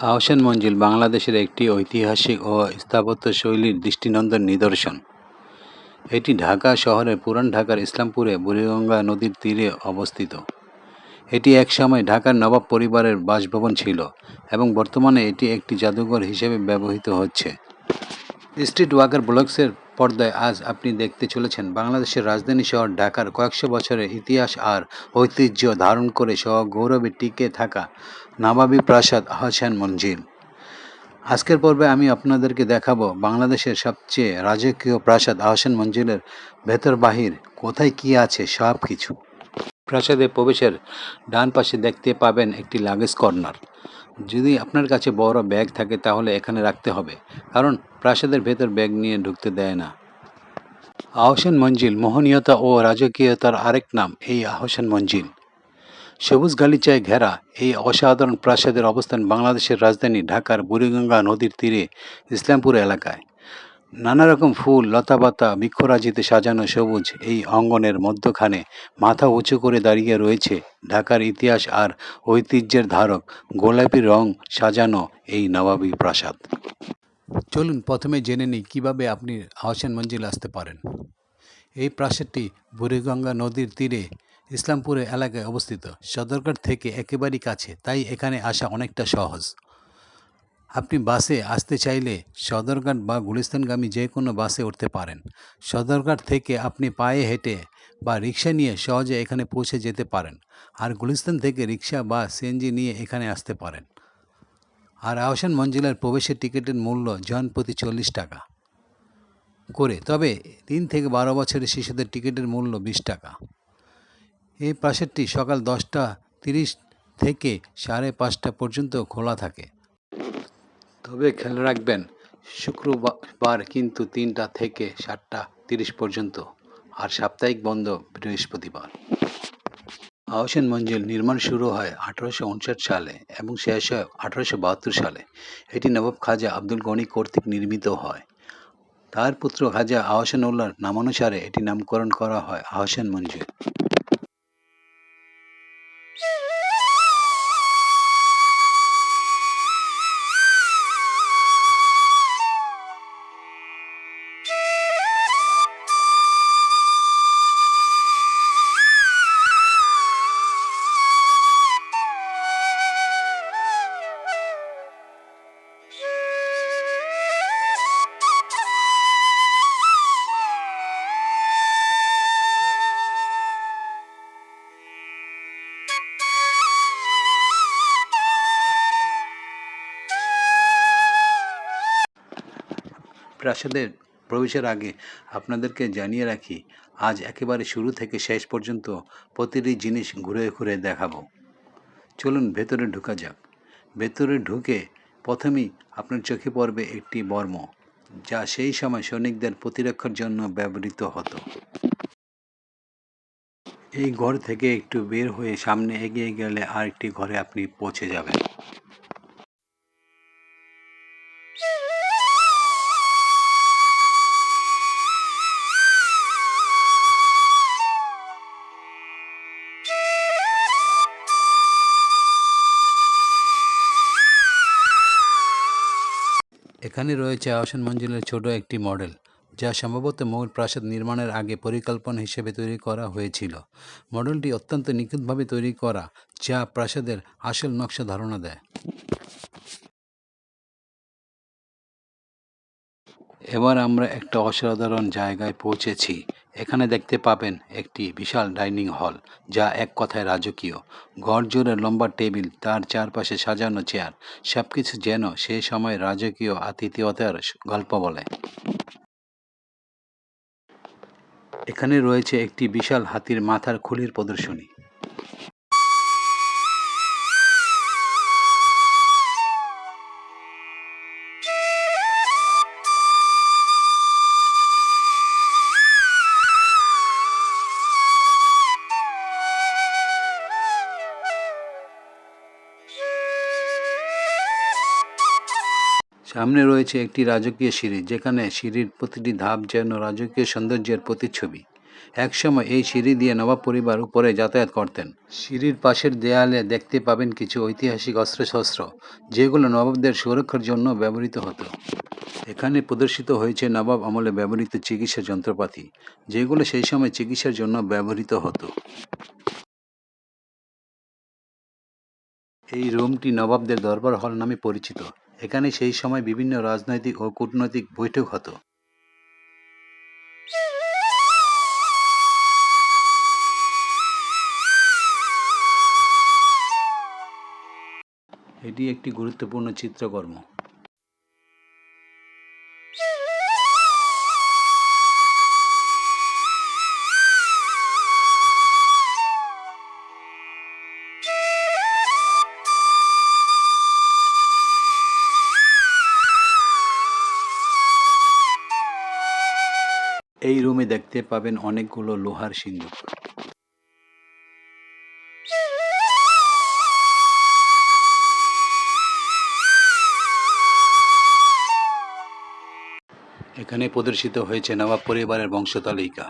আহসান মঞ্জিল বাংলাদেশের একটি ঐতিহাসিক ও স্থাপত্যশৈলীর দৃষ্টিনন্দন নিদর্শন। এটি ঢাকা শহরের পুরান ঢাকার ইসলামপুরে বুড়িগঙ্গা নদীর তীরে অবস্থিত। এটি একসময় ঢাকার নবাব পরিবারের বাসভবন ছিল এবং বর্তমানে এটি একটি জাদুঘর হিসেবে ব্যবহৃত হচ্ছে। স্ট্রিট ওয়াকার ব্লগসের পর্দায় আজ আপনি দেখতে চলেছেন বাংলাদেশের রাজধানী শহর ঢাকার কয়েকশো বছরের ইতিহাস আর ঐতিহ্য ধারণ করে গৌরবে টিকে থাকা নবাবী প্রাসাদ আহসান মঞ্জিল। আজকের পর্বে আমি আপনাদেরকে দেখাবো বাংলাদেশের সবচেয়ে রাজকীয় প্রাসাদ আহসান মঞ্জিলের ভেতর বাহির কোথায় কি আছে সব কিছু। প্রাসাদে প্রবেশের ডান পাশে দেখতে পাবেন একটি লাগেজ কর্নার। যদি আপনার কাছে বড় ব্যাগ থাকে তাহলে এখানে রাখতে হবে, কারণ প্রাসাদের ভেতর ব্যাগ নিয়ে ঢুকতে দেয় না। আহসান মঞ্জিল মোহনীয়তা ও রাজকীয়তার আরেক নাম এই আহসান মঞ্জিল। সবুজ গালিচায় ঘেরা এই অসাধারণ প্রাসাদের অবস্থান বাংলাদেশের রাজধানী ঢাকার বুড়িগঙ্গা নদীর তীরে ইসলামপুর এলাকায়। নানা রকম ফুল লতাপাতা বৃক্ষরাজিতে সাজানো সবুজ এই অঙ্গনের মধ্যখানে মাথা উঁচু করে দাঁড়িয়ে রয়েছে ঢাকার ইতিহাস আর ঐতিহ্যের ধারক গোলাপি রং সাজানো এই নবাবী প্রাসাদ। চলুন প্রথমে জেনে নিই কীভাবে আপনি আহসান মঞ্জিল আসতে পারেন। এই প্রাসাদটি বুড়িগঙ্গা নদীর তীরে ইসলামপুরে এলাকায় অবস্থিত। সদরঘাট থেকে একেবারেই কাছে, তাই এখানে আসা অনেকটা সহজ। আপনি বাসে আসতে চাইলে সদরঘাট বা গুলিস্তানগামী যে কোনো বাসে উঠতে পারেন। সদরঘাট থেকে আপনি পায়ে হেঁটে বা রিক্সা নিয়ে সহজে এখানে পৌঁছে যেতে পারেন, আর গুলিস্তান থেকে রিক্সা বা সিএনজি নিয়ে এখানে আসতে পারেন। আর আহসান মঞ্জিলের প্রবেশের টিকিটের মূল্য জন প্রতি 40 টাকা করে, তবে 3 থেকে 12 বছরের শিশুদের টিকিটের মূল্য 20 টাকা। এই প্রাসাদটি সকাল 10:30 থেকে 5:30 পর্যন্ত খোলা থাকে, তবে খেয়াল রাখবেন শুক্রবার কিন্তু 3টা থেকে 7:30 পর্যন্ত, আর সাপ্তাহিক বন্ধ বৃহস্পতিবার। আহসান মঞ্জিল নির্মাণ শুরু হয় 1859 সালে এবং শেষ হয় 1872 সালে। এটি নবাব খাজা আব্দুল গনি কর্তৃক নির্মিত হয়। তার পুত্র খাজা আহসান উল্লাহর নামানুসারে এটি নামকরণ করা হয় আহসান মঞ্জিল। প্রাসাদের প্রবেশের আগে আপনাদেরকে জানিয়ে রাখি, আজ একেবারে শুরু থেকে শেষ পর্যন্ত প্রতিটি জিনিস ঘুরে ঘুরে দেখাবো। চলুন ভেতরে ঢোকা যাক। ভেতরে ঢুকে প্রথমেই আপনার চোখে পড়বে একটি বর্ম, যা সেই সময় সৈনিকদের প্রতিরক্ষার জন্য ব্যবহৃত হতো। এই ঘর থেকে একটু বের হয়ে সামনে এগিয়ে গেলে আরেকটি ঘরে আপনি পৌঁছে যাবেন। এখানে রয়েছে আহসান মঞ্জিলের ছোট একটি মডেল, যা সম্ভবত মূল প্রাসাদ নির্মাণের আগে পরিকল্পনা হিসেবে তৈরি করা হয়েছিল। মডেলটি অত্যন্ত নিখুঁতভাবে তৈরি করা, যা প্রাসাদের আসল নকশা ধারণা দেয়। এবার আমরা একটা অসাধারণ জায়গায় পৌঁছেছি। এখানে দেখতে পাবেন একটি বিশাল ডাইনিং হল, যা এক কথায় রাজকীয়। ঘর জুড়ে লম্বা টেবিল, তার চারপাশে সাজানো চেয়ার, সবকিছু যেন সে সময় রাজকীয় আতিথেয়তার গল্প বলে। এখানে রয়েছে একটি বিশাল হাতির মাথার খুলির প্রদর্শনী। সামনে রয়েছে একটি রাজকীয় সিঁড়ি, যেখানে সিঁড়ির প্রতিটি ধাপ যেন রাজকীয় সৌন্দর্যের প্রতিচ্ছবি। একসময় এই সিঁড়ি দিয়ে নবাব পরিবার উপরে যাতায়াত করতেন। সিঁড়ির পাশের দেয়ালে দেখতে পাবেন কিছু ঐতিহাসিক অস্ত্রশস্ত্র, যেগুলো নবাবদের সুরক্ষার জন্য ব্যবহৃত হতো। এখানে প্রদর্শিত হয়েছে নবাব আমলে ব্যবহৃত চিকিৎসা যন্ত্রপাতি, যেগুলো সেই সময় চিকিৎসার জন্য ব্যবহৃত হতো। এই রুমটি নবাবদের দরবার হল নামে পরিচিত। এখানে সেই সময় বিভিন্ন রাজনৈতিক ও কূটনৈতিক বৈঠক হতো। এটি একটি গুরুত্বপূর্ণ চিত্রকর্ম। এই রুমে দেখতে পাবেন অনেকগুলো লোহার সিন্দুক। এখানে প্রদর্শিত হয়েছে নবাব পরিবারের বংশতালিকা।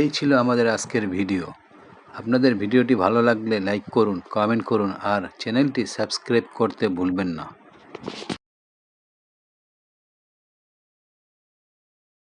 এই ছিল আমাদের আজকের ভিডিও। আপনাদের ভিডিওটি ভালো লাগলে লাইক করুন, কমেন্ট করুন আর চ্যানেলটি সাবস্ক্রাইব করতে ভুলবেন না।